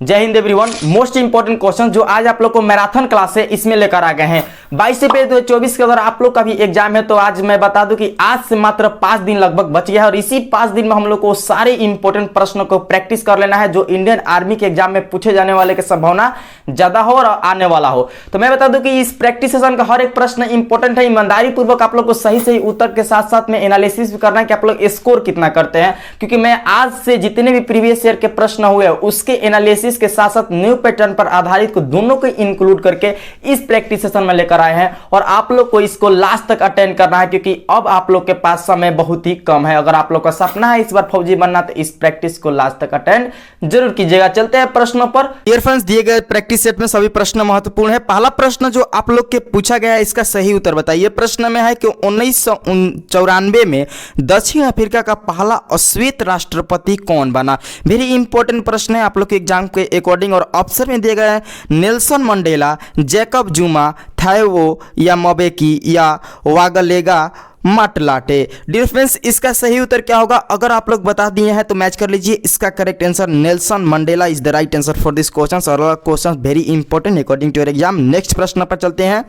जय Hind everyone. Most important question जो आज आप लोग को मैराथन क्लास है इसमें लेकर आ गए हैं 22 अप्रैल 2024 के अगर आप लोग का भी एग्जाम है तो आज मैं बता दूं कि आज से मात्र 5 दिन लगभग बच गया है और इसी 5 दिन में हम लोग को सारे इंपोर्टेंट प्रश्नों को प्रैक्टिस कर लेना है जो इंडियन आर्मी के एग्जाम में पूछे जाने वाले की संभावना ज्यादा हो और आने वाला हो। तो मैं बता दूं कि इस प्रैक्टिस सेशन का हर एक प्रश्न इंपोर्टेंट है। ईमानदारी पूर्वक आप लोग को सही सही उत्तर के साथ साथ में एनालिसिस भी करना है कि आप लोग स्कोर कितना करते हैं, क्योंकि मैं आज से जितने भी प्रीवियस ईयर के प्रश्न हुए उसके एनालिसिस के साथ साथ न्यू पैटर्न पर आधारित को दोनों को इंक्लूड करके इस प्रैक्टिस सेशन में लेकर आए हैं और आप लोग को इसको लास्ट तक अटेंड करना है, क्योंकि अब आप लोग के पास समय बहुत ही कम है। अगर आप लोग का सपना है इस बार फौजी बनना तो इस प्रैक्टिस को लास्ट तक अटेंड जरूर कीजिएगा। चलते हैं प्रश्नों पर। डियर फ्रेंड्स, दिए गए प्रैक्टिस सेट में सभी प्रश्न महत्वपूर्ण है। पहला प्रश्न जो आप लोग के पूछा गया है इसका सही उत्तर बताइए। प्रश्न में है कि 1994 में दक्षिण अफ्रीका का पहला अश्वेत राष्ट्रपति कौन बना। वेरी इंपॉर्टेंट प्रश्न है आप लोग के एग्जाम के अकॉर्डिंग और ऑप्शन में दिए गए हैं नेल्सन मंडेला, जैकब जुमा, थैवो या मबेकी या वागलेगा माटलाटे। डियर फ्रेंड्स, इसका सही उत्तर क्या होगा अगर आप लोग बता दिए हैं तो मैच कर लीजिए। इसका correct answer Nelson Mandela is the right answer for this question. और question very important according to your exam. Next प्रश्न पर चलते हैं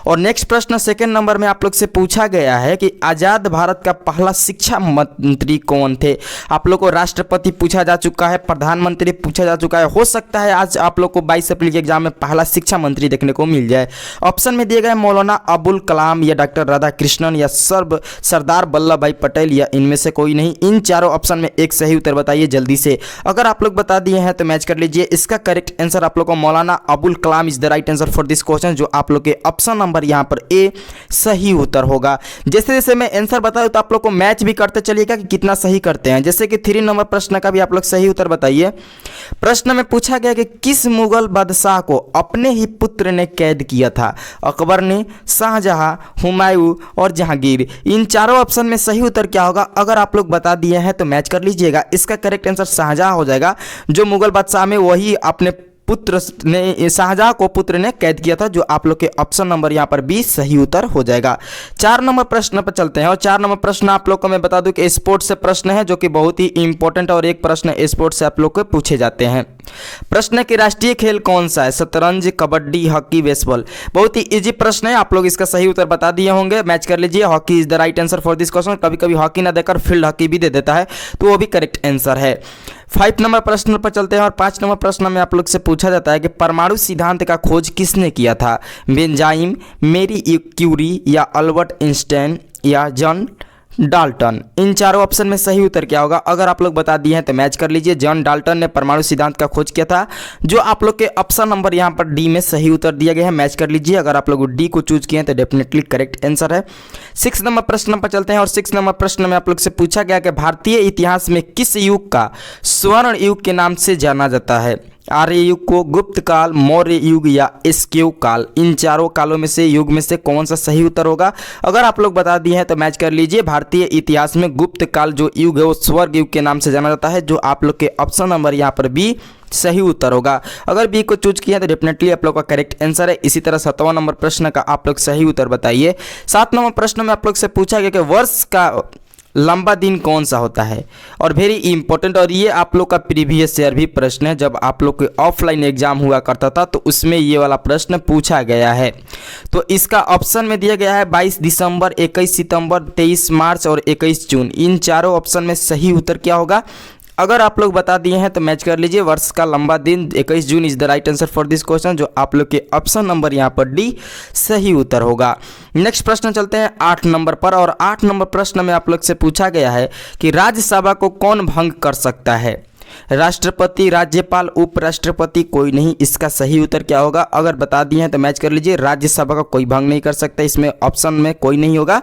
और नेक्स्ट प्रश्न सेकंड नंबर में आप लोग से पूछा गया है कि आजाद भारत का पहला शिक्षा मंत्री कौन थे। आप लोग को राष्ट्रपति पूछा जा चुका है, प्रधानमंत्री पूछा जा चुका है, हो सकता है आज आप लोग को 22 अप्रैल के एग्जाम में पहला शिक्षा मंत्री देखने को मिल जाए। ऑप्शन में दिए गए मौलाना अबुल कलाम या डॉक्टर राधाकृष्णन या सरदार वल्लभ भाई पटेल या इनमें से कोई नहीं। इन चारों ऑप्शन में एक सही उत्तर बताइए जल्दी से। अगर आप लोग बता दिए हैं तो मैच कर लीजिए। इसका करेक्ट आंसर आप लोग को Maulana Abul Kalam is the right answer for this question, जो आप लोग के ऑप्शन नंबर यहां पर ए सही उत्तर होगा। जैसे जैसे मैं आंसर बताऊं तो आप लोग को मैच भी करते चलिएगा कि कितना सही करते हैं। जैसे कि 3 नंबर प्रश्न का भी आप लोग सही उत्तर बताइए। प्रश्न में पूछा गया कि किस मुगल बादशाह को अपने ही पुत्र ने कैद किया था। अकबर ने, शाहजहां, हुमायूं और जहांगीर। इन चारों ऑप्शन में सही उत्तर क्या होगा अगर आप लोग बता दिए हैं तो मैच कर लीजिएगा। इसका करेक्ट आंसर शाहजहां हो जाएगा। जो मुगल बादशाह में वही अपने पुत्र ने, शाहजहां को पुत्र ने कैद किया था, जो आप लोग के ऑप्शन नंबर यहां पर 20 सही उत्तर हो जाएगा। 4 नंबर प्रश्न पर चलते हैं और 4 नंबर प्रश्न आप लोग को मैं बता दूं कि स्पोर्ट्स से प्रश्न है जो कि बहुत ही इंपॉर्टेंट और एक प्रश्न स्पोर्ट्स से आप लोग को पूछे जाते हैं। प्रश्न है कि राष्ट्रीय खेल कौन सा है। शतरंज, कबड्डी, हॉकी, बेसबॉल। बहुत ही इजी प्रश्न है, आप लोग इसका सही उत्तर बता दिए होंगे। मैच कर लीजिए। Hockey is the right answer for this question. कभी कभी हॉकी ना देकर फील्ड हॉकी भी दे देता है तो वो भी करेक्ट आंसर है। 5 नंबर प्रश्न पर चलते हैं और 5 नंबर प्रश्न में आप लोग से पूछा जाता है कि परमाणु सिद्धांत का खोज किसने किया था। बेंजामिन, मैरी क्यूरी या अल्बर्ट आइंस्टाइन या जॉन डाल्टन। इन चारों ऑप्शन में सही उत्तर क्या होगा अगर आप लोग बता दिए हैं तो मैच कर लीजिए। जॉन डाल्टन ने परमाणु सिद्धांत का खोज किया था, जो आप लोग के ऑप्शन नंबर यहां पर डी में सही उत्तर दिया गया है। मैच कर लीजिए। अगर आप लोग डी को चूज किए हैं तो डेफिनेटली करेक्ट आंसर है। 6 नंबर प्रश्न पर चलते हैं और 6 नंबर प्रश्न में आप लोग से पूछा गया कि भारतीय इतिहास में किस युग का स्वर्ण युग के नाम से जाना जाता है। आर्य युग को, गुप्त काल, मौर्य युग या स्क्यू काल। इन चारों कालों में से युग में से कौन सा सही उत्तर होगा अगर आप लोग बता दिए हैं तो मैच कर लीजिए। भारतीय इतिहास में गुप्त काल जो युग है वो स्वर्ग युग के नाम से जाना जाता है, जो आप लोग के ऑप्शन नंबर यहाँ पर बी सही उत्तर होगा। अगर बी को चूज किया तो डेफिनेटली आप लोग का करेक्ट आंसर है। इसी तरह 7वां नंबर प्रश्न का आप लोग सही उत्तर बताइए। 7 नंबर प्रश्न में आप लोग से पूछा गया कि वर्ष का लंबा दिन कौन सा होता है। और वेरी इंपॉर्टेंट, और ये आप लोग का प्रीवियस ईयर भी प्रश्न है। जब आप लोग के ऑफलाइन एग्जाम हुआ करता था तो उसमें ये वाला प्रश्न पूछा गया है। तो इसका ऑप्शन में दिया गया है 22 दिसंबर, 21 सितंबर, 23 मार्च और 21 जून। इन चारों ऑप्शन में सही उत्तर क्या होगा अगर आप लोग बता दिए हैं तो मैच कर लीजिए। वर्ष का लंबा दिन 21 June is the right answer for this question, जो आप लोग के ऑप्शन नंबर यहाँ पर डी सही उत्तर होगा। नेक्स्ट प्रश्न चलते हैं 8 नंबर पर और 8 नंबर प्रश्न में आप लोग से पूछा गया है कि राज्यसभा को कौन भंग कर सकता है। राष्ट्रपति, राज्यपाल, उपराष्ट्रपति, कोई नहीं। इसका सही उत्तर क्या होगा अगर बता दिए हैं तो मैच कर लीजिए। राज्यसभा का कोई भंग नहीं कर सकता, इसमें ऑप्शन में कोई नहीं होगा,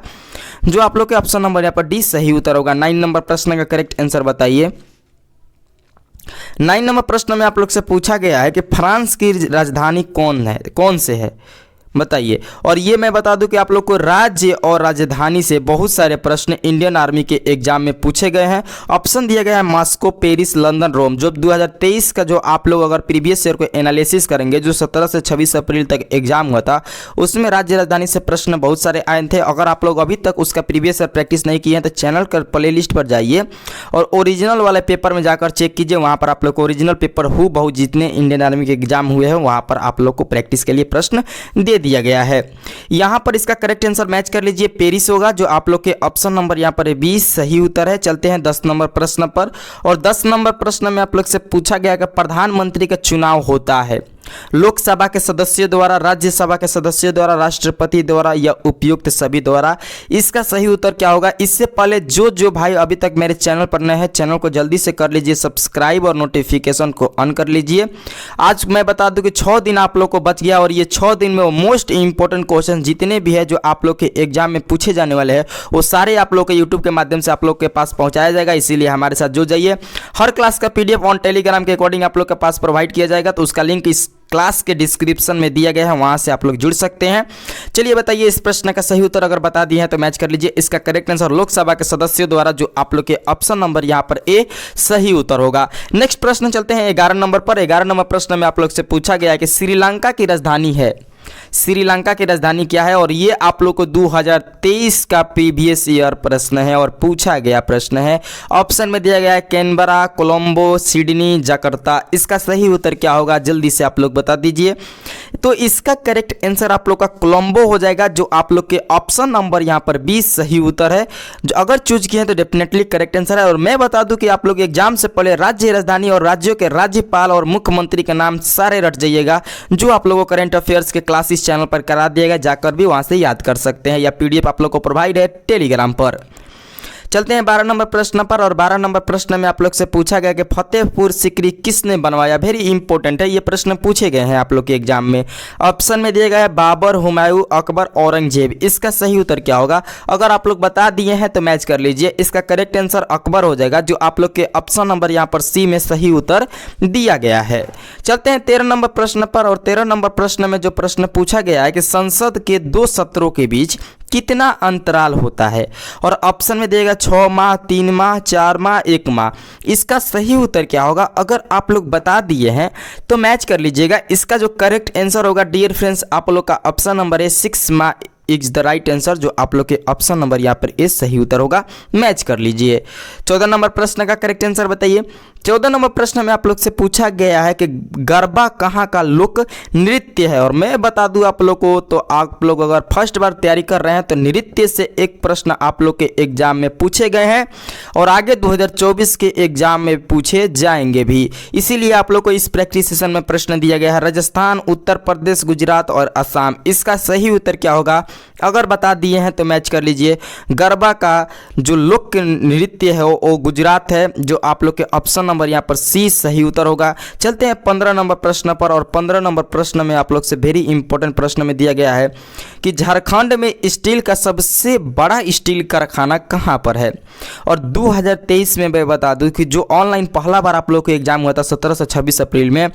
जो आप लोग के ऑप्शन नंबर यहाँ पर डी सही उत्तर होगा। 9 नंबर प्रश्न का करेक्ट आंसर बताइए। 9 नंबर प्रश्न में आप लोग से पूछा गया है कि फ्रांस की राजधानी कौन से है। बताइए। और ये मैं बता दूं कि आप लोग को राज्य और राजधानी से बहुत सारे प्रश्न इंडियन आर्मी के एग्जाम में पूछे गए हैं। ऑप्शन दिया गया है मॉस्को, पेरिस, लंदन, रोम। जो 2023 का जो आप लोग अगर प्रीवियस ईयर को एनालिसिस करेंगे, जो 17 से 26 अप्रैल तक एग्जाम हुआ था, उसमें राज्य राजधानी से प्रश्न बहुत सारे आए थे। अगर आप लोग अभी तक उसका प्रीवियस ईयर प्रैक्टिस नहीं किए हैं तो चैनल का प्ले लिस्ट पर जाइए और ओरिजिनल वाले पेपर में जाकर चेक कीजिए। वहाँ पर आप लोग को ओरिजिनल पेपर बहुत जितने इंडियन आर्मी के एग्जाम हुए हैं वहाँ पर आप लोग को प्रैक्टिस के लिए प्रश्न दे दिया गया है। यहां पर इसका करेक्ट आंसर मैच कर लीजिए, पेरिस होगा, जो आप लोग के ऑप्शन नंबर यहां पर 20 सही उत्तर है। चलते हैं 10 नंबर प्रश्न पर। और 10 नंबर प्रश्न में आप लोग से पूछा गया कि प्रधानमंत्री का चुनाव होता है लोकसभा के सदस्यों द्वारा, राज्यसभा के सदस्यों द्वारा, राष्ट्रपति द्वारा या उपयुक्त सभी द्वारा। इसका सही उत्तर क्या होगा? इससे पहले जो भाई अभी तक मेरे चैनल पर नए हैं, चैनल को जल्दी से कर लीजिए सब्सक्राइब और नोटिफिकेशन को ऑन कर लीजिए। आज मैं बता दूं कि 6 दिन आप लोग को बच गया और ये 6 दिन में वो मोस्ट इंपॉर्टेंट क्वेश्चन जितने भी है जो आप लोग के एग्जाम में पूछे जाने वाले हैं वो सारे आप लोग के यूट्यूब के माध्यम से आप लोग के पास पहुंचाया जाएगा। इसीलिए हमारे साथ जुड़ जाइए। हर क्लास का PDF ऑन टेलीग्राम के अकॉर्डिंग आप लोग के पास प्रोवाइड किया जाएगा, तो उसका लिंक इस क्लास के डिस्क्रिप्शन में दिया गया है, वहां से आप लोग जुड़ सकते हैं। चलिए बताइए, इस प्रश्न का सही उत्तर अगर बता दिए हैं तो मैच कर लीजिए। इसका करेक्ट आंसर लोकसभा के सदस्यों द्वारा, जो आप लोग के ऑप्शन नंबर यहां पर ए सही उत्तर होगा। नेक्स्ट प्रश्न चलते हैं 11 नंबर पर। 11 नंबर प्रश्न में आप लोग से पूछा गया है कि श्रीलंका की राजधानी है, श्रीलंका की राजधानी क्या है? और ये आप लोग को 2023 का प्रीवियस ईयर प्रश्न है और पूछा गया प्रश्न है। ऑप्शन में दिया गया है कैनबरा, कोलंबो, सिडनी, जकार्ता। इसका सही उत्तर क्या होगा? जल्दी से आप लोग बता दीजिए। तो इसका करेक्ट आंसर आप लोग का कोलंबो हो जाएगा, जो आप लोग के ऑप्शन नंबर यहाँ पर 20 सही उत्तर है। जो अगर चूज किए हैं तो डेफिनेटली करेक्ट आंसर है। और मैं बता दूं कि आप लोग एग्जाम से पहले राज्य राजधानी और राज्यों के राज्यपाल और मुख्यमंत्री का नाम सारे रट जाइएगा, जो आप लोगों को करंट अफेयर्स के क्लास इस चैनल पर करा दिएगा, जाकर भी वहां से याद कर सकते हैं, या PDF आप लोग को प्रोवाइड है टेलीग्राम पर। चलते हैं 12 नंबर प्रश्न पर। और 12 नंबर प्रश्न में आप लोग से पूछा गया कि फतेहपुर सिकरी किसने बनवाया? वेरी इंपॉर्टेंट है, ये प्रश्न पूछे गए हैं आप लोग के एग्जाम में। ऑप्शन में दिया गया है बाबर, हुमायूं, अकबर, औरंगजेब। इसका सही उत्तर क्या होगा? अगर आप लोग बता दिए हैं तो मैच कर लीजिए। इसका करेक्ट आंसर अकबर हो जाएगा, जो आप लोग के ऑप्शन नंबर यहाँ पर C में सही उत्तर दिया गया है। चलते हैं 13 नंबर प्रश्न पर। और 13 नंबर प्रश्न में जो प्रश्न पूछा गया है कि संसद के 2 सत्रों के बीच कितना अंतराल होता है? और ऑप्शन में दिएगा 6 माह, 3 माह, 4 माह, 1 माह। इसका सही उत्तर क्या होगा? अगर आप लोग बता दिए हैं तो मैच कर लीजिएगा। इसका जो करेक्ट आंसर होगा डियर फ्रेंड्स, आप लोग का ऑप्शन नंबर है 6 माह इज द राइट आंसर, जो आप लोग के ऑप्शन नंबर यहाँ पर ए सही उत्तर होगा। मैच कर लीजिए। 14 नंबर प्रश्न का करेक्ट आंसर बताइए। 14 नंबर प्रश्न में आप लोग से पूछा गया है कि गरबा कहाँ का लोक नृत्य है? और मैं बता दूं आप लोग को, तो आप लोग अगर फर्स्ट बार तैयारी कर रहे हैं तो नृत्य से एक प्रश्न आप लोग के एग्जाम में पूछे गए हैं और आगे 2024 के एग्जाम में पूछे जाएंगे भी। इसीलिए आप लोग को इस प्रैक्टिस सेशन में प्रश्न दिया गया है राजस्थान, उत्तर प्रदेश, गुजरात और असम। इसका सही उत्तर क्या होगा? अगर बता दिए हैं तो मैच कर लीजिए। गरबा का जो लोक नृत्य है वो गुजरात है, जो आप लोग के ऑप्शन नंबर यहाँ पर C सही उत्तर होगा। चलते हैं 15 नंबर प्रश्न पर। और 15 नंबर प्रश्न में आप लोग से वेरी इंपॉर्टेंट प्रश्न में दिया गया है कि झारखंड में स्टील का सबसे बड़ा स्टील कारखाना कहाँ पर है? और 2023 में मैं बता दूं कि जो ऑनलाइन पहला बार आप लोग को एग्जाम हुआ था 17 से 26 अप्रैल में,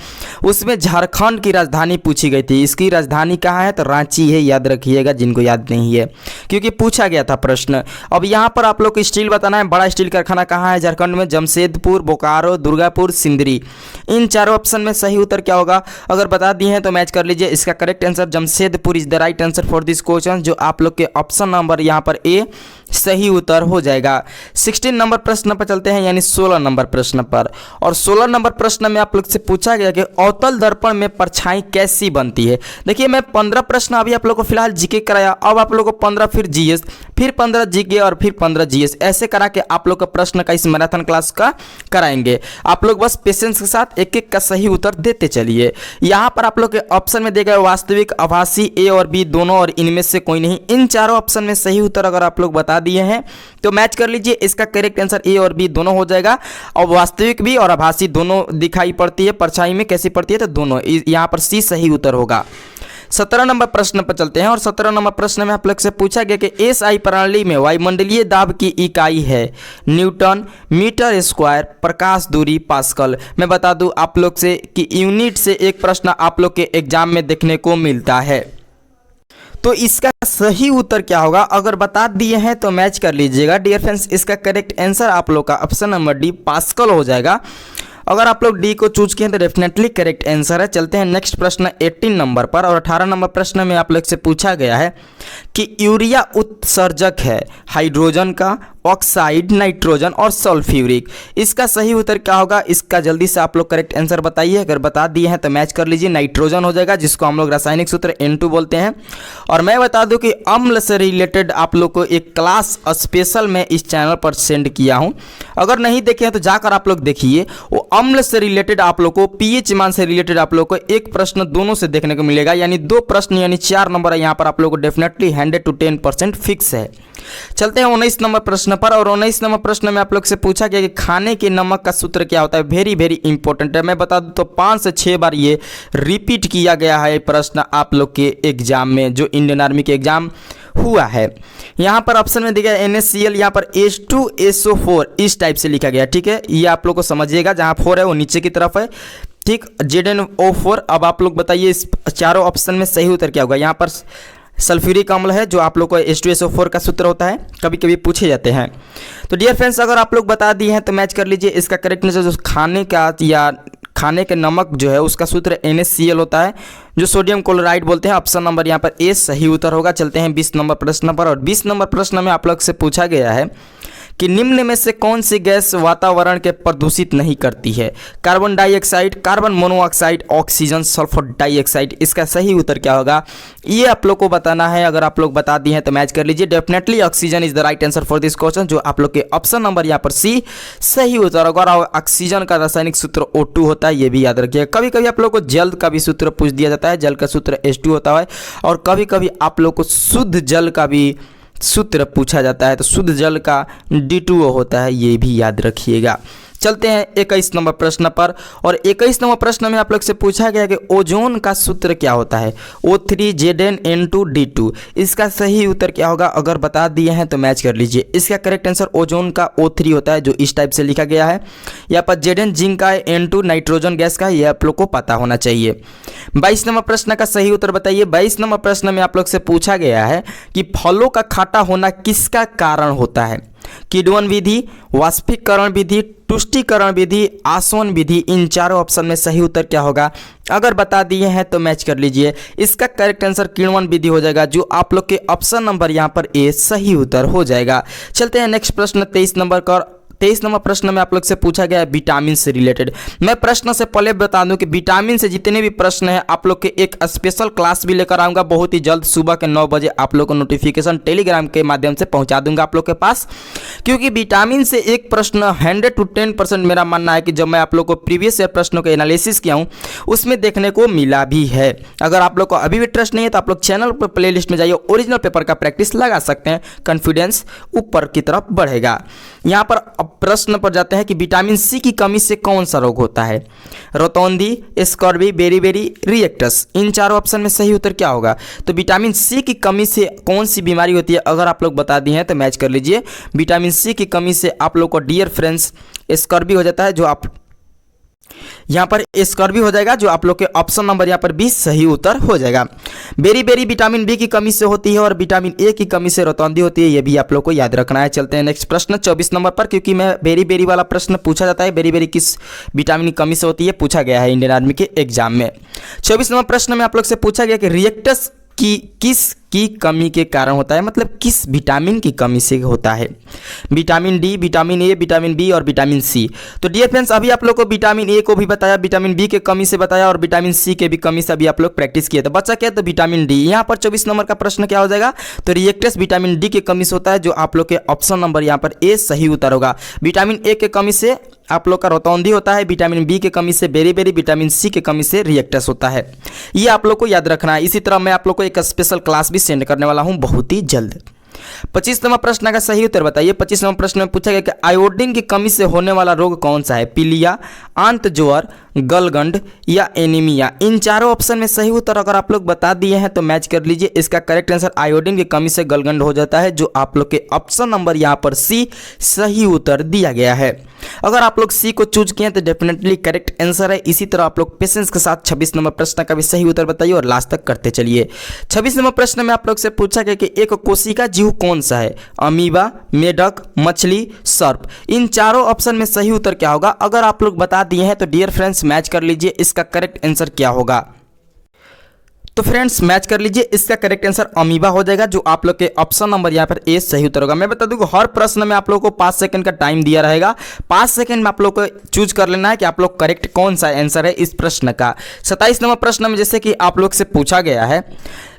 उसमें झारखंड की राजधानी पूछी गई थी। इसकी राजधानी कहाँ है? तो रांची है, याद रखिएगा जिनको याद नहीं है, क्योंकि पूछा गया था प्रश्न। अब यहाँ पर आप लोग को स्टील बताना है, बड़ा स्टील कारखाना कहाँ है झारखंड में? जमशेदपुर, बोकारो, दुर्गापुर, सिंदरी। इन चारों ऑप्शन में सही उत्तर क्या होगा? अगर बता दिए हैं तो मैच कर लीजिए। इसका correct answer Jamshedpur is the right answer for this question, जो आप लोग के ऑप्शन नंबर यहाँ पर ए सही उत्तर हो जाएगा। 16 नंबर प्रश्न पर चलते हैं, यानी 16 नंबर प्रश्न पर। और 16 नंबर प्रश्न में आप लोग से पूछा गया कि अवतल दर्पण में परछाई कैसी बनती है? देखिए, मैं 15 प्रश्न अभी आप लोग को फिलहाल जीके कराया, अब आप लोग को 15 फिर जीएस, फिर 15 जीके और फिर 15 जीएस, ऐसे करा के आप लोग का प्रश्न का इस मैराथन क्लास का कराएंगे। आप लोग बस पेशेंस के साथ एक एक का सही उत्तर देते चलिए। यहाँ पर आप लोग के ऑप्शन में देगा वास्तविक, आभासी, ए और बी दोनों, और इनमें से कोई नहीं। इन चारों ऑप्शन में सही उत्तर अगर आप लोग बता दिए हैं तो मैच कर लीजिए। इसका करेक्ट आंसर ए और बी दोनों हो जाएगा। और वास्तविक भी और आभासी दोनों दिखाई पड़ती है, परछाई में कैसी पड़ती है? तो दोनों। यहाँ पर सी सही उत्तर होगा। 17 नंबर प्रश्न पर चलते हैं। और 17 नंबर प्रश्न में आप लोग से पूछा गया कि एसआई प्रणाली में वायुमंडलीय दाब की इकाई है न्यूटन, मीटर स्क्वायर, प्रकाश दूरी, पास्कल। मैं बता दूं आप लोग से कि यूनिट से एक प्रश्न आप लोग के एग्जाम में देखने को मिलता है। तो इसका सही उत्तर क्या होगा, अगर बता दिए हैं तो मैच कर लीजिएगा डियर फ्रेंड्स। इसका करेक्ट आंसर आप लोग का ऑप्शन नंबर डी पास्कल हो जाएगा। अगर आप लोग डी को चूज किए तो डेफिनेटली करेक्ट आंसर है। चलते हैं नेक्स्ट प्रश्न 18 नंबर पर, और 18 नंबर प्रश्न में आप लोग से पूछा गया है कि यूरिया उत्सर्जक है हाइड्रोजन का, ऑक्साइड, नाइट्रोजन और सल्फ्यूरिक। इसका सही उत्तर क्या होगा, इसका जल्दी से आप लोग करेक्ट आंसर बताइए। अगर बता दिए हैं तो मैच कर लीजिए, नाइट्रोजन हो जाएगा, जिसको हम लोग रासायनिक सूत्र N2 बोलते हैं। और मैं बता दूं कि अम्ल से रिलेटेड आप लोग को एक क्लास स्पेशल मैं इस चैनल पर सेंड किया हूं, अगर नहीं देखे हैं तो जाकर आप लोग देखिए। वो अम्ल से रिलेटेड आप लोग को, पीएच मान से रिलेटेड आप लोग को एक प्रश्न दोनों से देखने को मिलेगा, यानी 2 प्रश्न यानी 4 नंबर है यहाँ पर आप लोग को डेफिनेटली 100 to 10% फिक्स है। चलते हैं 19 नंबर प्रश्न पर, और 19 नंबर प्रश्न में आप लोग से पूछा गया कि खाने के नमक का सूत्र क्या होता है। वेरी वेरी इंपॉर्टेंट है, मैं बता दूं तो 5 से 6 बार ये रिपीट किया गया है प्रश्न आप लोग के एग्जाम में, जो इंडियन आर्मी के एग्जाम हुआ है। यहाँ पर ऑप्शन में दिया NaCl, यहाँ पर H2SO4 इस टाइप से लिखा गया, ठीक है, ये आप लोग को समझिएगा। जहाँ 4 है वो नीचे की तरफ है, ठीक, ZnO4। अब आप लोग बताइए इस चारों ऑप्शन में सही उत्तर क्या होगा। यहाँ पर सल्फ्यूरिक अम्ल है, जो आप लोग को H2SO4 का सूत्र होता है, कभी कभी पूछे जाते हैं। तो डियर फ्रेंड्स, अगर आप लोग बता दिए हैं तो मैच कर लीजिए। इसका करेक्ट आंसर जो खाने का या खाने के नमक जो है उसका सूत्र NaCl होता है, जो सोडियम क्लोराइड बोलते हैं। ऑप्शन नंबर यहाँ पर ए सही उत्तर होगा। चलते हैं 20 नंबर प्रश्न पर, और 20 नंबर प्रश्न में आप लोग से पूछा गया है कि निम्न में से कौन सी गैस वातावरण के प्रदूषित नहीं करती है। Carbon dioxide, carbon monoxide, oxygen, sulphur dioxide. इसका सही उत्तर क्या होगा ये आप लोग को बताना है। अगर आप लोग बता दिए हैं तो मैच कर लीजिए। Definitely oxygen is the right answer for this question, जो आप लोग के ऑप्शन नंबर यहाँ पर सी सही उत्तर होगा। और ऑक्सीजन का रासायनिक सूत्र O2 होता है, ये भी याद रखिएगा। कभी कभी आप लोग को जल का भी सूत्र पूछ दिया जाता है, जल का सूत्र H2 होता है, और कभी कभी आप लोग को शुद्ध जल का भी सूत्र पूछा जाता है, तो शुद्ध जल का D2O होता है, ये भी याद रखिएगा। चलते हैं 21 नंबर प्रश्न पर, और 21 नंबर प्रश्न में आप लोग से पूछा गया कि ओजोन का सूत्र क्या होता है। O3Zn N2D2। इसका सही उत्तर क्या होगा, अगर बता दिए हैं तो मैच कर लीजिए। इसका करेक्ट आंसर ओजोन का O3 होता है, जो इस टाइप से लिखा गया है। यहाँ पर Zn जिंक का है, N2 नाइट्रोजन गैस का है, ये आप लोग को पता होना चाहिए। 22 नंबर प्रश्न का सही उत्तर बताइए। 22 नंबर प्रश्न में आप लोग से पूछा गया है कि फलों का खट्टा होना किसका कारण होता है। किण्वन विधि, वाष्पीकरण विधि, तुष्टीकरण विधि, आसवन विधि। इन चारों ऑप्शन में सही उत्तर क्या होगा, अगर बता दिए हैं तो मैच कर लीजिए। इसका करेक्ट आंसर किण्वन विधि हो जाएगा, जो आप लोग के ऑप्शन नंबर यहाँ पर ए सही उत्तर हो जाएगा। चलते हैं नेक्स्ट प्रश्न 23 नंबर का। 23 नंबर प्रश्न में आप लोग से पूछा गया है विटामिन से रिलेटेड। मैं प्रश्न से पहले बता दूं कि विटामिन से जितने भी प्रश्न हैं आप लोग के एक स्पेशल क्लास भी लेकर आऊंगा बहुत ही जल्द। सुबह के 9 बजे आप लोग को नोटिफिकेशन टेलीग्राम के माध्यम से पहुंचा दूंगा आप लोग के पास, क्योंकि विटामिन से एक प्रश्न 100 to 10% मेरा मानना है कि जब मैं आप लोग को प्रीवियस ईयर प्रश्नों के एनालिसिस किया हूँ उसमें देखने को मिला भी है। अगर आप लोग को अभी भी ट्रस्ट नहीं है तो आप लोग चैनल पर प्ले लिस्ट में जाइए, ओरिजिनल पेपर का प्रैक्टिस लगा सकते हैं, कॉन्फिडेंस ऊपर की तरफ बढ़ेगा। यहाँ पर प्रश्न पर जाते हैं कि विटामिन सी की कमी से कौन सा रोग होता है। रोतौंधी, स्कर्वी, बेरी रिएक्टस। इन चारों ऑप्शन में सही उत्तर क्या होगा। तो विटामिन सी की कमी से कौन सी बीमारी होती है, अगर आप लोग बता दिए हैं तो मैच कर लीजिए। विटामिन सी की कमी से आप लोग को डियर फ्रेंड्स स्कर्वी हो जाता है, जो आप यहाँ पर स्कर्वी हो जाएगा, जो आप लोग के ऑप्शन नंबर यहाँ पर 20 सही उत्तर हो जाएगा। बेरी विटामिन बी की कमी से होती है, और विटामिन ए की कमी से रोतौंधी होती है, ये भी आप लोग को याद रखना है। चलते हैं नेक्स्ट प्रश्न 24 नंबर पर, क्योंकि मैं बेरी वाला प्रश्न पूछा जाता है, बेरी किस विटामिन की कमी से होती है पूछा गया है इंडियन आर्मी के एग्जाम में। 24 नंबर प्रश्न में आप लोग से पूछा गया कि रिएक्टस की किस की कमी के कारण होता है, मतलब किस विटामिन की कमी से होता है। Vitamin D, vitamin A, vitamin B और विटामिन सी। तो डियर फ्रेंड्स, अभी आप लोग को विटामिन ए को भी बताया, विटामिन बी के कमी से बताया, और विटामिन सी के भी कमी से अभी आप लोग प्रैक्टिस किए। तो बच्चा क्या है, तो विटामिन डी। यहाँ पर 24 नंबर का प्रश्न क्या हो जाएगा, तो रिएक्टस विटामिन डी के कमी से होता है, जो आप लोग के ऑप्शन नंबर यहाँ पर ए सही उत्तर होगा। विटामिन ए के कमी से आप लोग का रोतौंधी होता है, विटामिन बी के कमी से बेरी, विटामिन सी के कमी से रिएक्टस होता है। ये आप लोग को याद रखना है। इसी तरह मैं आप लोग को एक स्पेशल क्लास भी सेंड करने वाला हूं बहुत ही जल्द। 25 नंबर प्रश्न का सही उत्तर बताइए। 25 नंबर प्रश्न में पूछा गया कि आयोडीन की कमी से होने वाला रोग कौन सा है। पीलिया, आंत ज्वर, गलगंड या एनीमिया। इन चारों ऑप्शन में सही उत्तर अगर आप लोग बता दिए हैं तो मैच कर लीजिए। इसका करेक्ट आंसर आयोडीन की कमी से गलगंड हो जाता है, जो आप लोग के ऑप्शन नंबर यहाँ पर सी सही उत्तर दिया गया है। अगर आप लोग सी को चूज किए तो डेफिनेटली करेक्ट आंसर है। इसी तरह आप लोग पेशेंस के साथ 26 नंबर प्रश्न का भी सही उत्तर बताइए और लास्ट तक करते चलिए। 26 नंबर प्रश्न में आप लोग से पूछा गया कि एक कोशिका जीव कौन सा है? अमीबा, मेढक, मछली, सर्प। इन चारों ऑप्शन में सही उत्तर क्या होगा? अगर आप लोग बता दिए हैं तो डियर फ्रेंड्स मैच कर लीजिए, इसका करेक्ट आंसर क्या होगा। तो फ्रेंड्स मैच कर लीजिए, इसका करेक्ट आंसर अमीबा हो जाएगा, जो आप लोग के ऑप्शन नंबर यहाँ पर ए सही उत्तर होगा। मैं बता दूं हर प्रश्न में आप लोगों को 5 सेकंड का टाइम दिया रहेगा। 5 सेकंड में आप लोग को चूज कर लेना है कि आप लोग करेक्ट कौन सा आंसर है इस प्रश्न का। 27 नंबर प्रश्न में जैसे कि आप लोग से पूछा गया है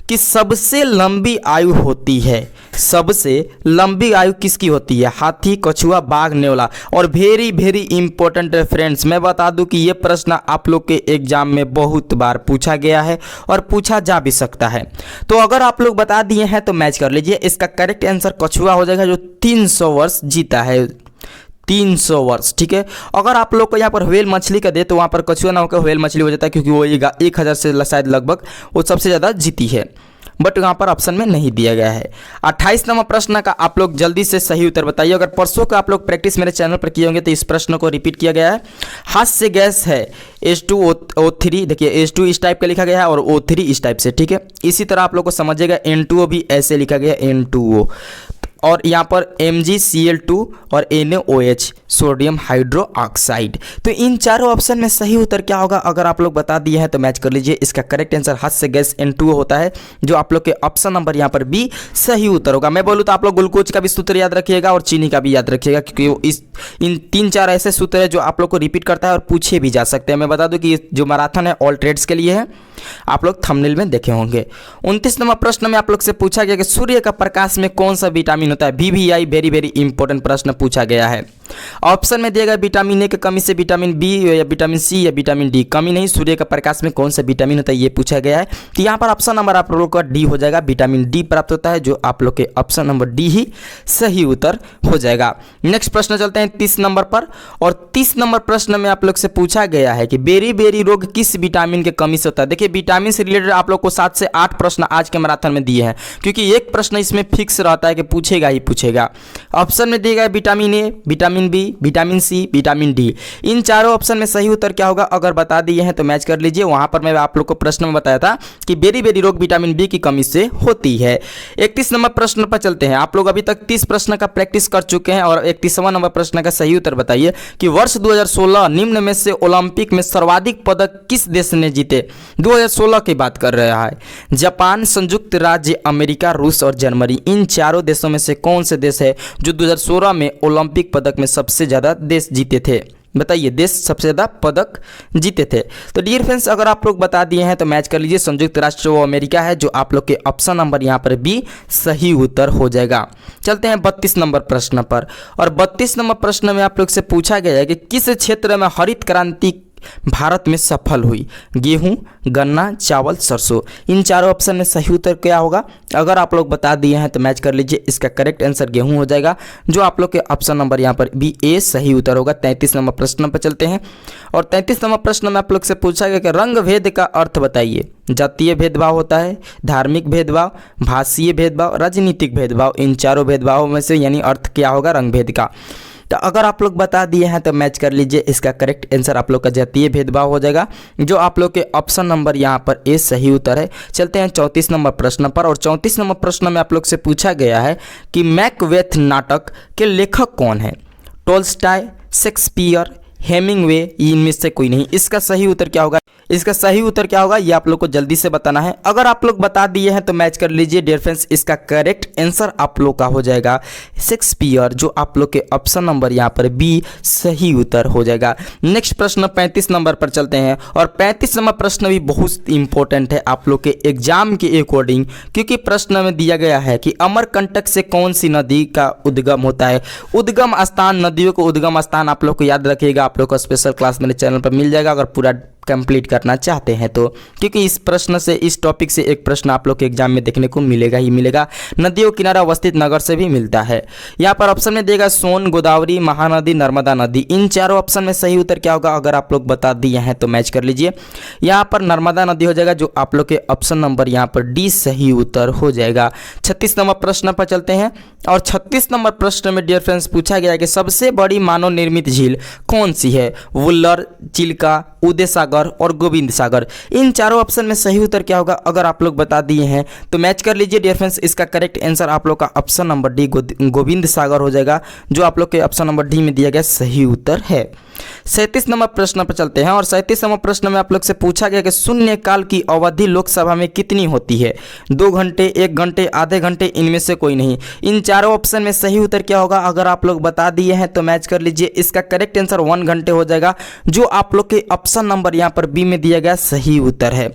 कि सबसे लंबी आयु होती है, सबसे लंबी आयु किसकी होती है? हाथी, कछुआ, बाघ, नेवला। और वेरी वेरी इंपॉर्टेंट है फ्रेंड्स, मैं बता दूं कि ये प्रश्न आप लोग के एग्जाम में बहुत बार पूछा गया है और पूछा जा भी सकता है। तो अगर आप लोग बता दिए हैं तो मैच कर लीजिए, इसका करेक्ट आंसर कछुआ हो जाएगा, जो 300 वर्ष जीता है। 300 वर्ष, ठीक है। अगर आप लोग को यहाँ पर व्हेल मछली का दे तो वहाँ पर कछुआ ना होकर व्हेल मछली हो जाता है, क्योंकि वो 1000 से शायद लगभग वो सबसे ज़्यादा जीती है, बट यहाँ पर ऑप्शन में नहीं दिया गया है। 28 नंबर प्रश्न का आप लोग जल्दी से सही उत्तर बताइए। अगर परसों का आप लोग प्रैक्टिस मेरे चैनल पर किए होंगे तो इस प्रश्न को रिपीट किया गया है। हास्य गैस है H2O3, देखिए H2 इस टाइप का लिखा गया है और O3 इस टाइप से, ठीक है। इसी तरह आप लोग को समझिएगा N2O भी ऐसे लिखा गया है, N2O। और यहाँ पर MgCl2 और NaOH सोडियम हाइड्रो ऑक्साइड। तो इन चारों ऑप्शन में सही उत्तर क्या होगा? अगर आप लोग बता दिए हैं तो मैच कर लीजिए, इसका करेक्ट आंसर हास्य गैस N2O होता है, जो आप लोग के ऑप्शन नंबर यहाँ पर बी सही उत्तर होगा। मैं बोलूँ तो आप लोग ग्लूकोज का भी सूत्र याद रखिएगा और चीनी का भी याद रखिएगा, क्योंकि इन 3-4 ऐसे सूत्र है जो आप लोग को रिपीट करता है और पूछे भी जा सकते हैं। मैं बता दूं कि जो मैराथन है ऑल ट्रेड्स के लिए है, आप लोग थंबनेल में देखे होंगे। 29 नंबर प्रश्न में आप लोग से पूछा गया कि सूर्य का प्रकाश में कौन सा विटामिन होता है? VVI, वेरी वेरी इंपॉर्टेंट प्रश्न पूछा गया है। ऑप्शन में दिया गया विटामिन ए की कमी से विटामिन बी या विटामिन सी या विटामिन डी। कमी नहीं, सूर्य का प्रकाश में कौन सा विटामिन होता है ये पूछा गया है। तो यहाँ पर ऑप्शन नंबर आप लोगों का डी हो जाएगा, विटामिन डी प्राप्त होता है, जो आप लोग के ऑप्शन नंबर डी ही सही उत्तर हो जाएगा। नेक्स्ट प्रश्न चलते हैं 30 नंबर पर। और 30 नंबर प्रश्न में आप लोग से पूछा गया है कि बेरी बेरी रोग किस विटामिन के कमी से होता है? देखिए विटामिन से रिलेटेड आप लोग को 7 से 8 प्रश्न आज के मैराथन में दिए हैं, क्योंकि एक प्रश्न इसमें फिक्स रहता है कि पूछेगा ही पूछेगा। ऑप्शन में दिया गया vitamin A, vitamin B, vitamin C, vitamin D. इन चारों ऑप्शन में सही उत्तर क्या होगा? अगर बता दिए हैं तो मैच कर लीजिए। वहां पर मैं आप लोग को प्रश्न में बताया था कि बेरी बेरी रोग विटामिन बी की कमी से होती है। 31 नंबर प्रश्न पर चलते हैं। आप लोग अभी तक 30 प्रश्न का प्रैक्टिस कर चुके हैं और 31वां नंबर प्रश्न का सही उत्तर बताइए कि वर्ष 2016 निम्न में से ओलंपिक में सर्वाधिक पदक किस देश ने जीते? 2016 की बात कर रहा है। जापान, संयुक्त राज्य अमेरिका, रूस और जर्मनी। इन चारों देशों में से कौन से देश है जो 2016 में ओलंपिक पदक में सबसे ज्यादा देश जीते थे? बताइए, देश सबसे ज़्यादा पदक जीते थे। तो डियर फ्रेंड्स, अगर आप लोग बता दिए हैं तो मैच कर लीजिए। संयुक्त राष्ट्र वो अमेरिका है, जो आप लोग के ऑप्शन नंबर यहाँ पर बी सही उत्तर हो जाएगा। चलते हैं 32 नंबर प्रश्न पर। और 32 नंबर प्रश्न में आप लोग से पूछा गया है कि किस क्षेत्र में हरित क्रांति भारत में सफल हुई? गेहूं, गन्ना, चावल, सरसों। इन चारों ऑप्शन में सही उत्तर क्या होगा? अगर आप लोग बता दिए हैं तो मैच कर लीजिए। इसका करेक्ट आंसर गेहूं हो जाएगा, जो आप लोग के ऑप्शन नंबर यहाँ पर बी ए सही उत्तर होगा। 33 नंबर प्रश्न पर चलते हैं। और 33 नंबर प्रश्न में आप लोग से पूछा गया कि रंग भेद का अर्थ बताइए। जातीय भेदभाव होता है, धार्मिक भेदभाव, भाषीय भेदभाव, राजनीतिक भेदभाव। इन चारों भेदभावों में से यानी अर्थ क्या होगा रंग भेद का? तो अगर आप लोग बता दिए हैं तो मैच कर लीजिए। इसका करेक्ट आंसर आप लोग का जातीय भेदभाव हो जाएगा, जो आप लोग के ऑप्शन नंबर यहाँ पर ए सही उत्तर है। चलते हैं 34 नंबर प्रश्न पर। और 34 नंबर प्रश्न में आप लोग से पूछा गया है कि मैकबेथ नाटक के लेखक कौन है? टोल्स्टॉय, शेक्सपियर, हेमिंगवे, इनमें से कोई नहीं। इसका सही उत्तर क्या होगा? इसका सही उत्तर क्या होगा ये आप लोग को जल्दी से बताना है। अगर आप लोग बता दिए हैं तो मैच कर लीजिए। डियर फ्रेंड्स, इसका करेक्ट आंसर आप लोग का हो जाएगा शेक्सपियर, जो आप लोग के ऑप्शन नंबर यहाँ पर बी सही उत्तर हो जाएगा। नेक्स्ट प्रश्न 35 नंबर पर चलते हैं। और 35 नंबर प्रश्न भी बहुत इंपॉर्टेंट है आप लोग के एग्जाम के अकॉर्डिंग, क्योंकि प्रश्न में दिया गया है कि अमरकंटक से कौन सी नदी का उद्गम होता है? उद्गम स्थान, नदियों को उद्गम स्थान आप लोग को याद रखिएगा। आप लोग को स्पेशल क्लास मेरे चैनल पर मिल जाएगा। अगर पूरा कंप्लीट करना चाहते हैं तो, क्योंकि इस प्रश्न से, इस टॉपिक से एक प्रश्न आप लोग के एग्जाम में देखने को मिलेगा ही मिलेगा। नदियों किनारा अवस्थित नगर से भी मिलता है। यहाँ पर ऑप्शन में देगा सोन, गोदावरी, महानदी, नर्मदा नदी। इन चारों ऑप्शन में सही उत्तर क्या होगा अगर आप लोग बता दिए हैं तो मैच कर लीजिए। यहाँ पर नर्मदा नदी हो जाएगा, जो आप लोग के ऑप्शन नंबर यहाँ पर डी सही उत्तर हो जाएगा। 36 नंबर प्रश्न पर चलते हैं और 36 नंबर प्रश्न में डियर फ्रेंड्स पूछा गया है कि सबसे बड़ी मानव निर्मित झील कौन सी है? वुल्लर, चिल्का, उदय सागर और गोविंद सागर। इन चारों ऑप्शन में सही उत्तर क्या होगा अगर आप लोग बता दिए हैं तो मैच कर लीजिए डियर फ्रेंड्स। इसका करेक्ट आंसर आप लोग का ऑप्शन नंबर डी गोविंद सागर हो जाएगा, जो आप लोग के ऑप्शन नंबर डी में दिया गया सही उत्तर है। 37 नंबर प्रश्न पर चलते हैं और 37 नंबर प्रश्न में आप लोग से पूछा गया कि शून्य काल की अवधि लोकसभा में कितनी होती है? 2 घंटे, 1 घंटे, आधे घंटे, इनमें से कोई नहीं। इन चारों ऑप्शन में सही उत्तर क्या होगा अगर आप लोग बता दिए हैं तो मैच कर लीजिए। इसका करेक्ट आंसर 1 घंटे हो जाएगा, जो आप लोग के ऑप्शन नंबर यहाँ पर बी में दिया गया सही उत्तर है।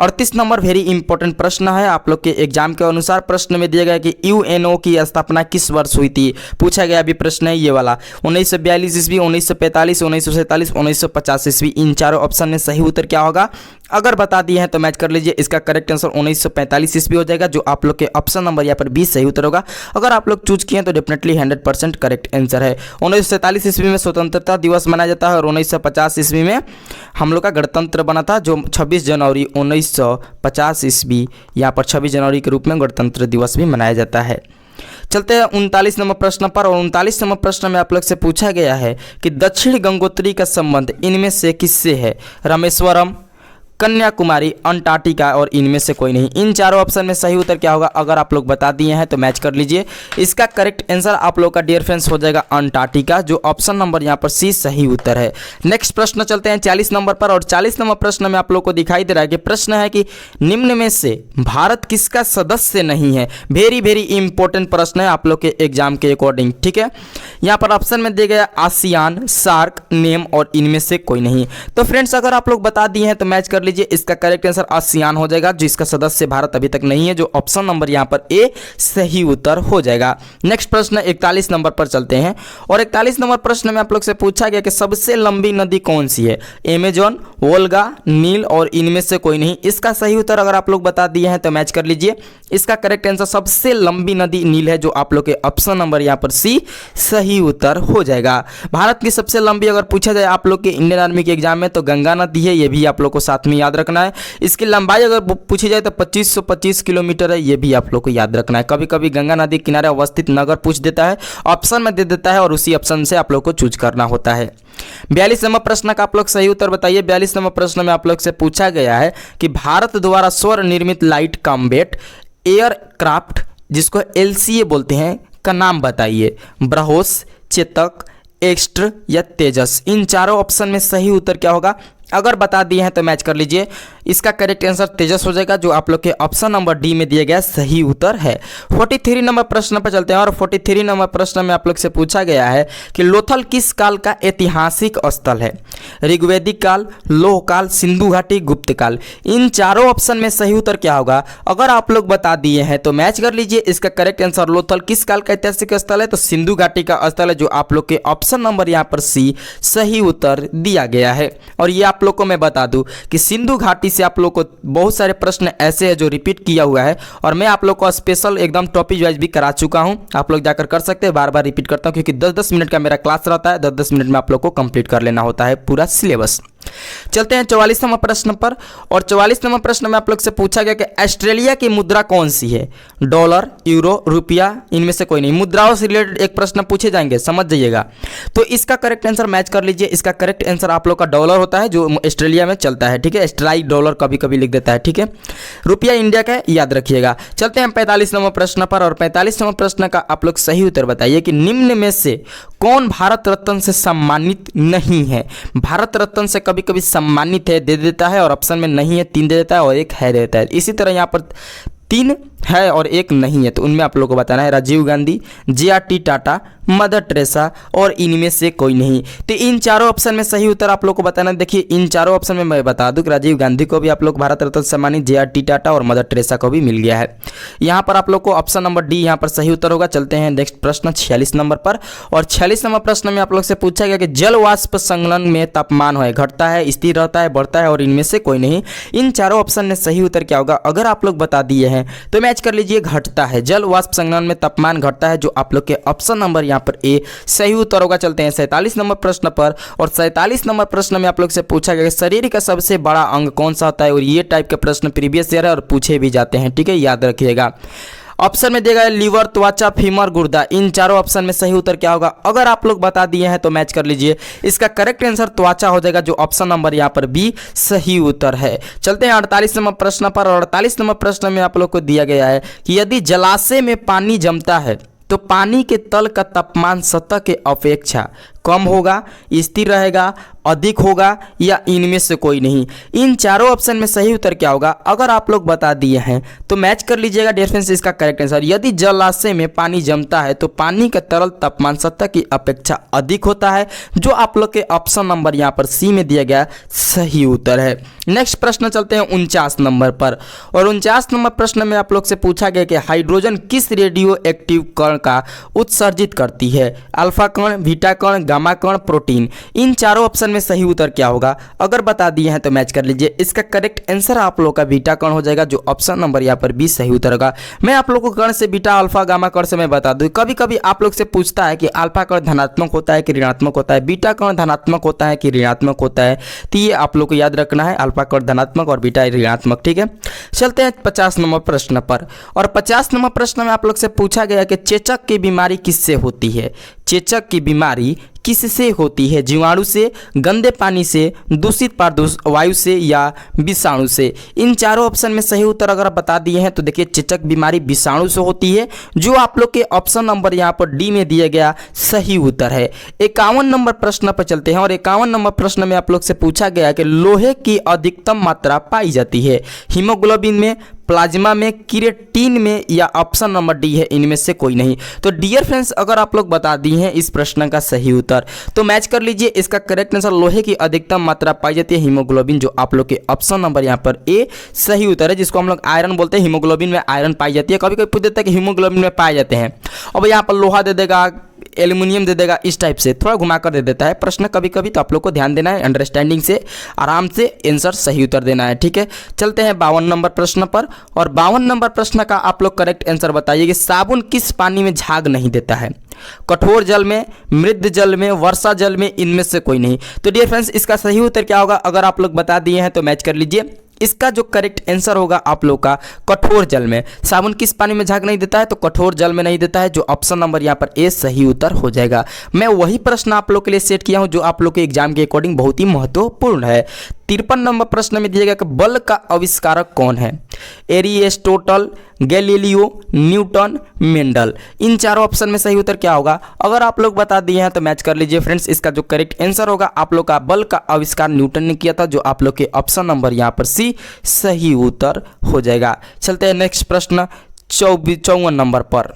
38 नंबर वेरी इंपॉर्टेंट प्रश्न है आप लोग के एग्जाम के अनुसार। प्रश्न में दिया गया कि यूएनओ की स्थापना किस वर्ष हुई थी? पूछा गया अभी प्रश्न है ये वाला। 1942 ईस्वी, 1945, 1947, 1950 ईस्वी। इन चारों ऑप्शन में सही उत्तर क्या होगा अगर बता दिए हैं तो मैच कर लीजिए। इसका करेक्ट आंसर 1945 ईस्वी हो जाएगा, जो आप लोग के ऑप्शन नंबर यहाँ पर 20 सही उत्तर होगा। अगर आप लोग चूज किए हैं तो डेफिनेटली 100% करेक्ट आंसर है। 1947 ईस्वी में स्वतंत्रता दिवस मनाया जाता है और 1950 ईस्वी में हम लोग का गणतंत्र बना था, जो 26 जनवरी 1950 ईस्वी यहाँ पर 26 जनवरी के रूप में गणतंत्र दिवस भी मनाया जाता है। चलते हैं 39 नंबर प्रश्न पर और 39 नंबर प्रश्न में आप लोग से पूछा गया है कि दक्षिण गंगोत्री का संबंध इनमें से किससे है? रामेश्वरम, कन्याकुमारी, अंटार्कटिका और इनमें से कोई नहीं। इन चारों ऑप्शन में सही उत्तर क्या होगा अगर आप लोग बता दिए हैं तो मैच कर लीजिए। इसका करेक्ट आंसर आप लोग का डियर फ्रेंड्स हो जाएगा अंटार्कटिका, जो ऑप्शन नंबर यहाँ पर सी सही उत्तर है। नेक्स्ट प्रश्न चलते हैं 40 नंबर पर और 40 नंबर प्रश्न में आप लोग को दिखाई दे रहा है कि प्रश्न है कि निम्न में से भारत किसका सदस्य नहीं है? वेरी वेरी इंपॉर्टेंट प्रश्न है आप लोग के एग्जाम के अकॉर्डिंग, ठीक है। यहाँ पर ऑप्शन में दिया गया आसियान, सार्क, नेम और इनमें से कोई नहीं। तो फ्रेंड्स अगर आप लोग बता दिए हैं तो मैच कर लीजिए। इसका करेक्ट आंसर आसियान हो जाएगा, जिसका सदस्य भारत अभी तक नहीं है, जो ऑप्शन नंबर यहां पर ए सही उत्तर हो जाएगा। नेक्स्ट प्रश्न 41 नंबर पर चलते हैं और 41 नंबर प्रश्न में आप लोग से पूछा गया कि सबसे लंबी नदी कौन सी है? अमेजॉन, वोल्गा, नील और इनमें से कोई नहीं। इसका सही उत्तर अगर आप लोग बता दिए हैं तो मैच कर लीजिए। इसका करेक्ट आंसर सबसे लंबी नदी नील है, जो आप लोग के ऑप्शन नंबर यहां पर सी सही उत्तर हो जाएगा। भारत की सबसे लंबी अगर पूछा जाए आप लोग के इंडियन आर्मी के एग्जाम में तो गंगा नदी है, ये भी आप लोग को साथ में याद रखना है। इसकी लंबाई अगर पूछी जाए तो 2525 किलोमीटर है, ये भी आप लोग को याद रखना है। कभी कभी गंगा नदी किनारे अवस्थित नगर पूछ देता है, ऑप्शन में दे देता है और उसी ऑप्शन से आप लोग को चूज करना होता है। 42 नंबर प्रश्न का आप लोग सही उत्तर बताइए। 42 नंबर प्रश्न में आप लोग से पूछा गया है कि भारत द्वारा स्वर निर्मित लाइट कॉम्बैट एयरक्राफ्ट, जिसको LCA बोलते हैं, का नाम बताइए। ब्रह्मोस, चेतक, एक्स्ट्र या तेजस। इन चारों ऑप्शन में सही उत्तर क्या होगा अगर बता दिए हैं तो मैच कर लीजिए। इसका करेक्ट आंसर तेजस हो जाएगा, जो आप लोग के ऑप्शन नंबर डी में दिया गया सही उत्तर है। 43 नंबर प्रश्न पर चलते हैं और 43 नंबर प्रश्न में आप लोग से पूछा गया है कि लोथल किस काल का ऐतिहासिक स्थल है? ऋग्वैदिक काल, लोह काल, सिंधु घाटी, गुप्त काल। इन चारों ऑप्शन में सही उत्तर क्या होगा अगर आप लोग बता दिए हैं तो मैच कर लीजिए। इसका करेक्ट आंसर लोथल किस काल का ऐतिहासिक स्थल है? तो सिंधु घाटी का स्थल है, जो आप लोग के ऑप्शन नंबर यहाँ पर सी सही उत्तर दिया गया है। और ये आप लोग को मैं बता दूं कि सिंधु घाटी से आप लोग को बहुत सारे प्रश्न ऐसे हैं जो रिपीट किया हुआ है और मैं आप लोग को स्पेशल एकदम टॉपिक वाइज भी करा चुका हूं। आप लोग जाकर कर सकते हैं, बार बार रिपीट करता हूं क्योंकि 10-10 मिनट का मेरा क्लास रहता है। 10-10 मिनट में आप लोग को कंप्लीट कर लेना होता है पूरा सिलेबस। चलते हैं 44 नंबर प्रश्न पर और 44 नंबर प्रश्न में आप लोग से पूछा गया कि ऑस्ट्रेलिया की मुद्रा कौन सी है? डॉलर, यूरो, रुपया, इनमें से कोई नहीं। मुद्राओं से रिलेटेड एक प्रश्न पूछे जाएंगे, समझ जाइएगा। तो इसका करेक्ट आंसर मैच कर लीजिए। इसका करेक्ट आंसर आप लोग का डॉलर होता है, जो ऑस्ट्रेलिया में चलता है, ठीक है। स्ट्राइक डॉलर कभी कभी लिख देता है, ठीक है। रुपया इंडिया का, याद रखिएगा। चलते हैं 45 नंबर प्रश्न पर और 45 नंबर प्रश्न का आप लोग सही उत्तर बताइए कि निम्न में से कौन भारत रत्न से सम्मानित नहीं है? भारत रत्न से कभी कभी सम्मानित है दे देता है और ऑप्शन में नहीं है 3 दे देता है और 1 है दे देता है। इसी तरह यहाँ पर 3 है और एक नहीं है, तो उनमें आप लोग को बताना है राजीव गांधी, जे.आर.टी. टाटा, मदर टेरेसा और इनमें से कोई नहीं। तो इन चारों ऑप्शन में सही उत्तर आप लोग को बताना है। देखिए इन चारों ऑप्शन में मैं बता दूं कि राजीव गांधी को भी आप लोग भारत रत्न सम्मानित, जे.आर.टी. टाटा और मदर टेरेसा को भी मिल गया है। यहाँ पर आप लोग को ऑप्शन नंबर डी यहाँ पर सही उत्तर होगा। चलते हैं नेक्स्ट प्रश्न 46 नंबर पर। और 46 नंबर प्रश्न में आप लोग से पूछा गया कि जल वाष्प संघनन में तापमान है, घटता है, स्थिर रहता है, बढ़ता है और इनमें से कोई नहीं। इन चारों ऑप्शन में सही उत्तर क्या होगा? अगर आप लोग बता दिए हैं तो मैच कर लीजिए, घटता है। जल वाष्प संघनन में तापमान घटता है, जो आप लोग के ऑप्शन नंबर यहाँ पर ए सही उत्तर होगा। चलते हैं 47 नंबर प्रश्न पर। और 47 नंबर प्रश्न में आप लोग से पूछा गया शरीर का सबसे बड़ा अंग कौन सा होता है, और ये टाइप के प्रश्न प्रीवियस ईयर है और पूछे भी जाते हैं, ठीक है, याद रखिएगा। ऑप्शन में देगा लीवर, त्वचा, फीमर, गुर्दा। इन चारों ऑप्शन में सही उत्तर क्या होगा? अगर आप लोग बता दिए हैं तो मैच कर लीजिए, इसका करेक्ट आंसर त्वचा हो जाएगा, जो ऑप्शन नंबर यहाँ पर बी सही उत्तर है। चलते हैं 48 नंबर प्रश्न पर। और 48 नंबर प्रश्न में आप लोग को दिया गया है कि यदि जलाशय में पानी जमता है तो पानी के तल का तापमान सतह के अपेक्षा कम होगा, स्थिर रहेगा, अधिक होगा या इनमें से कोई नहीं। इन चारों ऑप्शन में सही उत्तर क्या होगा? अगर आप लोग बता दिए हैं तो मैच कर लीजिएगा डियर फ्रेंड्स, इसका करेक्ट आंसर यदि जलाशय में पानी जमता है तो पानी का तरल तापमान सतह की अपेक्षा अधिक होता है, जो आप लोग के ऑप्शन नंबर यहाँ पर सी में दिया गया सही उत्तर है। नेक्स्ट प्रश्न चलते हैं 49 नंबर पर। और 49 नंबर प्रश्न में आप लोग से पूछा गया कि हाइड्रोजन किस रेडियो एक्टिव कण का उत्सर्जित करती है? अल्फा कण, बीटा कण, गामा कण, प्रोटीन। इन चारों ऑप्शन में सही उत्तर क्या होगा? अगर बता दिए हैं तो मैच कर लीजिए, इसका करेक्ट आंसर आप लोग का बीटा कण हो जाएगा, जो ऑप्शन नंबर यहाँ पर बी सही उत्तर होगा। मैं आप लोग को कण से बीटा, अल्फा, गामा कण से मैं बता दूं, कभी कभी आप लोग से पूछता है कि अल्फा कण धनात्मक होता है कि ऋणात्मक होता है, बीटा कण धनात्मक होता है कि ऋणात्मक होता है, तो ये आप लोग को याद रखना है, अल्फा कण धनात्मक और बीटा ऋणात्मक, ठीक है। चलते हैं 50 नंबर प्रश्न पर। और 50 नंबर प्रश्न में आप लोग से पूछा गया कि चेचक की बीमारी किससे होती है? चेचक की बीमारी किससे होती है? जीवाणु से, गंदे पानी से, दूषित वायु से या विषाणु से? इन चारों ऑप्शन में सही उत्तर अगर आप बता दिए हैं तो देखिए चेचक बीमारी विषाणु से होती है, जो आप लोग के ऑप्शन नंबर यहाँ पर डी में दिया गया सही उत्तर है। 51 नंबर प्रश्न पर चलते हैं। और 51 नंबर प्रश्न में आप लोग से पूछा गया कि लोहे की अधिकतम मात्रा पाई जाती है हीमोग्लोबिन में, प्लाज्मा में, क्रिएटिन में या ऑप्शन नंबर डी है इनमें से कोई नहीं। तो डियर फ्रेंड्स, अगर आप लोग बता दिए हैं इस प्रश्न का सही उत्तर तो मैच कर लीजिए, इसका करेक्ट आंसर लोहे की अधिकतम मात्रा पाई जाती है हीमोग्लोबिन, जो आप लोग के ऑप्शन नंबर यहाँ पर ए सही उत्तर है, जिसको हम लोग आयरन बोलते हैं। हीमोग्लोबिन में आयरन पाई जाती है। कभी कभी पूछ देता है कि हीमोग्लोबिन में पाए जाते हैं, अब यहाँ पर लोहा दे देगा, एल्युमिनियम दे देगा, इस टाइप से थोड़ा घुमाकर दे देता है प्रश्न कभी कभी, तो आप लोग को ध्यान देना है, अंडरस्टैंडिंग से आराम से आंसर सही उत्तर देना है, ठीक है। चलते हैं 52 नंबर प्रश्न पर। और 52 नंबर प्रश्न का आप लोग करेक्ट आंसर बताइए कि साबुन किस पानी में झाग नहीं देता है? कठोर जल में, मृद जल में, वर्षा जल में, इनमें से कोई नहीं। तो डियर फ्रेंड्स, इसका सही उत्तर क्या होगा? अगर आप लोग बता दिए हैं तो मैच कर लीजिए, इसका जो करेक्ट आंसर होगा आप लोग का कठोर जल में। साबुन किस पानी में झाग नहीं देता है? तो कठोर जल में नहीं देता है, जो ऑप्शन नंबर यहाँ पर ए सही उत्तर हो जाएगा। मैं वही प्रश्न आप लोग के लिए सेट किया हूं जो आप लोग के एग्जाम के अकॉर्डिंग बहुत ही महत्वपूर्ण है। 53 नंबर प्रश्न में दिया गया कि बल का आविष्कारक कौन है? Aristotle, Galileo, Newton, Mendel. इन चारों ऑप्शन में सही उत्तर क्या होगा? अगर आप लोग बता दिए हैं तो मैच कर लीजिए फ्रेंड्स, इसका जो करेक्ट आंसर होगा आप लोग का बल का आविष्कार न्यूटन ने किया था, जो आप लोग के ऑप्शन नंबर यहाँ पर सी सही उत्तर हो जाएगा। चलते हैं नेक्स्ट प्रश्न 54 नंबर पर।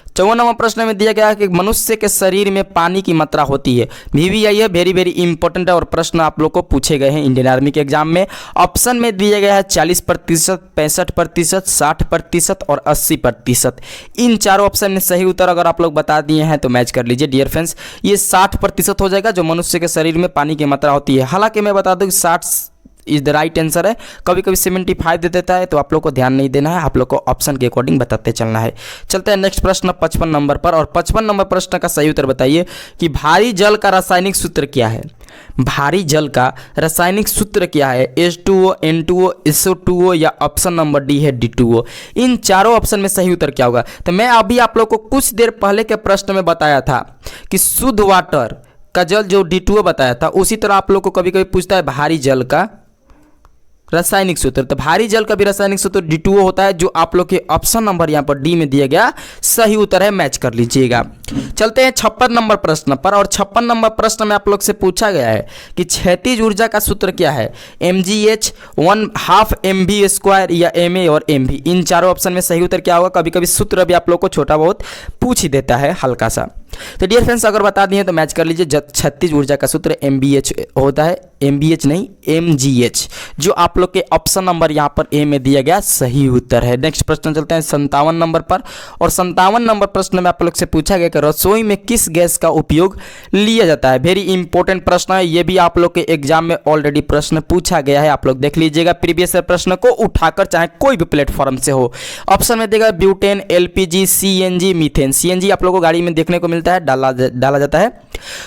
54 नंबर प्रश्न में दिया गया है कि मनुष्य के शरीर में पानी की मात्रा होती है। VVI है, वेरी वेरी इंपॉर्टेंट है और प्रश्न आप लोग को पूछे गए हैं इंडियन आर्मी के एग्जाम में। ऑप्शन में दिया गया है 40%, 65%, 60% और 80%। इन चारों ऑप्शन में सही उत्तर अगर आप लोग बता दिए हैं तो मैच कर लीजिए डियर फ्रेंड्स, ये 60% हो जाएगा, जो मनुष्य के शरीर में पानी की मात्रा होती है। हालांकि मैं बता दूं कि 60 इज द राइट आंसर है, कभी कभी 75 दे देता है, तो आप लोग को ध्यान नहीं देना है, आप लोग को ऑप्शन के अकॉर्डिंग बताते चलना है। चलते हैं नेक्स्ट प्रश्न 55 नंबर पर। और 55 नंबर प्रश्न का सही उत्तर बताइए कि भारी जल का रासायनिक सूत्र क्या है? भारी जल का रासायनिक सूत्र क्या है? H2O, N2O, SO2O या ऑप्शन नंबर डी है D2O। इन चारों ऑप्शन में सही उत्तर क्या होगा? तो मैं अभी आप लोग को कुछ देर पहले के प्रश्न में बताया था कि शुद्ध वाटर का जल जो D2O बताया था, उसी तरह आप लोग को कभी कभी पूछता है भारी जल का रासायनिक सूत्र, तो भारी जल का भी रासायनिक सूत्र D2O होता है, जो आप लोग के ऑप्शन नंबर यहाँ पर डी में दिया गया सही उत्तर है, मैच कर लीजिएगा। चलते हैं 56 नंबर प्रश्न पर, और 56 नंबर प्रश्न में आप लोग से पूछा गया है कि क्षैतिज ऊर्जा का सूत्र क्या है, mgh, 1/2 mv² या ma और mv। इन चारों ऑप्शन में सही उत्तर क्या होगा। कभी कभी सूत्र भी आप लोग को छोटा बहुत पूछ ही देता है हल्का सा। तो डियर फ्रेंड्स, अगर बता दिए तो मैच कर लीजिए। क्षैतिज ऊर्जा का सूत्र MBH होता है, MBH नहीं MGH, जो आप लोग के ऑप्शन नंबर यहाँ पर ए में दिया गया सही उत्तर है। नेक्स्ट प्रश्न चलते हैं 57 नंबर पर, और 57 नंबर प्रश्न में आप लोग से पूछा गया कि रसोई में किस गैस का उपयोग लिया जाता है। वेरी इंपॉर्टेंट प्रश्न है, ये भी आप लोग के एग्जाम में ऑलरेडी प्रश्न पूछा गया है, आप लोग देख लीजिएगा प्रीवियस प्रश्न को उठाकर, चाहे कोई भी प्लेटफॉर्म से हो। ऑप्शन में देगा butane, LPG, CNG, methane. CNG आप लोग को गाड़ी में देखने को मिलता है, डाला जाता है।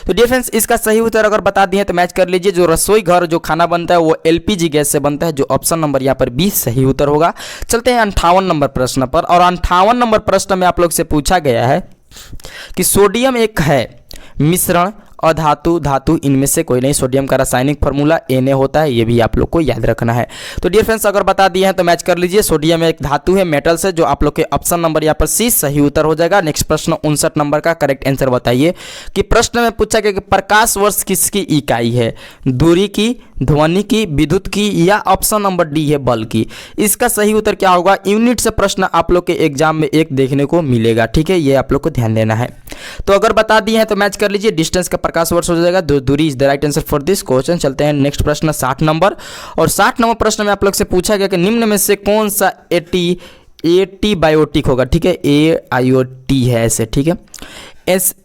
तो डियर फ्रेंड्स, इसका सही उत्तर अगर बता दिए तो मैच कर लीजिए। जो रसोई घर जो खाना बनता है वो LPG गैस से बनता है, जो ऑप्शन नंबर यहाँ पर 20 सही उत्तर होगा। चलते हैं 58 नंबर प्रश्न पर, और 58 नंबर प्रश्न में आप लोग से पूछा गया है कि सोडियम एक है मिश्रण, अधातु, धातु, इनमें से कोई नहीं। सोडियम का रासायनिक फार्मूला Na होता है, ये भी आप लोग को याद रखना है। तो डियर फ्रेंड्स, अगर बता दिए हैं तो मैच कर लीजिए। सोडियम एक धातु है, मेटल से, जो आप लोग के ऑप्शन नंबर यहाँ पर C सही उत्तर हो जाएगा। नेक्स्ट प्रश्न 59 नंबर का करेक्ट आंसर बताइए कि प्रश्न में पूछा गया कि प्रकाश वर्ष किसकी इकाई है, दूरी की, ध्वनि की, विद्युत की, या ऑप्शन नंबर डी है बल की। इसका सही उत्तर क्या होगा। यूनिट से प्रश्न आप लोग के एग्जाम में एक देखने को मिलेगा, ठीक है, ये आप लोग को ध्यान देना है। तो अगर बता दिए हैं तो मैच कर लीजिए। डिस्टेंस का प्रकाश वर्ष हो जाएगा, दूरी is the right answer for this question. चलते हैं नेक्स्ट प्रश्न 60 नंबर, और 60 नंबर प्रश्न में आप लोग से पूछा गया कि निम्न में से कौन सा एटीबायोटिक होगा, ठीक है, AIOT है ऐसे, ठीक है,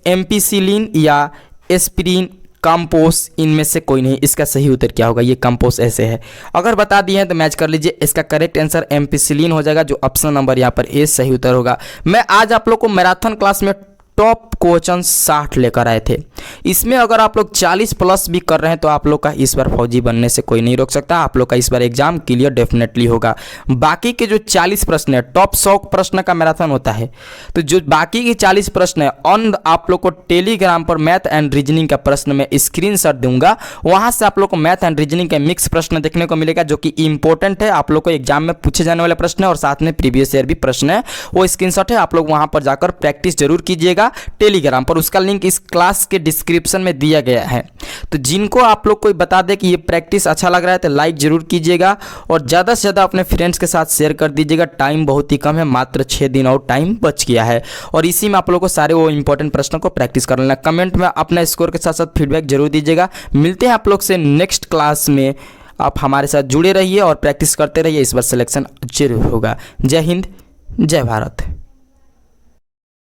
एम्पिसिलिन या एस्पिरिन, कंपोस, इनमें से कोई नहीं। इसका सही उत्तर क्या होगा, ये कंपोस ऐसे है। अगर बता दिए हैं तो मैच कर लीजिए। इसका करेक्ट आंसर एम्पिसिलिन हो जाएगा, जो ऑप्शन नंबर यहाँ पर ए सही उत्तर होगा। मैं आज आप लोग को मैराथन क्लास में टॉप क्वेश्चन 60 लेकर आए थे। इसमें अगर आप लोग 40 प्लस भी कर रहे हैं तो आप लोग का इस बार फौजी बनने से कोई नहीं रोक सकता। आप लोग का इस बार एग्जाम क्लियर डेफिनेटली होगा। बाकी के जो 40 प्रश्न है, टॉप 100 प्रश्न का मैराथन होता है, तो जो बाकी के 40 प्रश्न है ऑन आप लोग को टेलीग्राम पर मैथ एंड रीजनिंग का प्रश्न में स्क्रीनशॉट दूंगा। वहां से आप लोग को मैथ एंड रीजनिंग का मिक्स प्रश्न देखने को मिलेगा, जो कि इंपॉर्टेंट है, आप लोग को एग्जाम में पूछे जाने वाले प्रश्न है, और साथ में प्रीवियस ईयर भी प्रश्न है, वो स्क्रीनशॉट है। आप लोग वहां पर जाकर प्रैक्टिस जरूर कीजिएगा टेलीग्राम पर। उसका लिंक इस क्लास के डिस्क्रिप्शन में दिया गया है। तो जिनको आप लोग को बता दें कि ये प्रैक्टिस अच्छा लग रहा है तो लाइक जरूर कीजिएगा, और ज़्यादा से ज़्यादा अपने फ्रेंड्स के साथ शेयर कर दीजिएगा। टाइम बहुत ही कम है, मात्र 6 दिन और टाइम बच गया है, और इसी में आप लोगों को सारे वो इंपॉर्टेंट प्रश्नों को प्रैक्टिस कर लेना। कमेंट में अपना स्कोर के साथ साथ फीडबैक जरूर दीजिएगा। मिलते हैं आप लोग से नेक्स्ट क्लास में। आप हमारे साथ जुड़े रहिए और प्रैक्टिस करते रहिए, इस बार सिलेक्शन जरूर होगा। जय हिंद, जय भारत।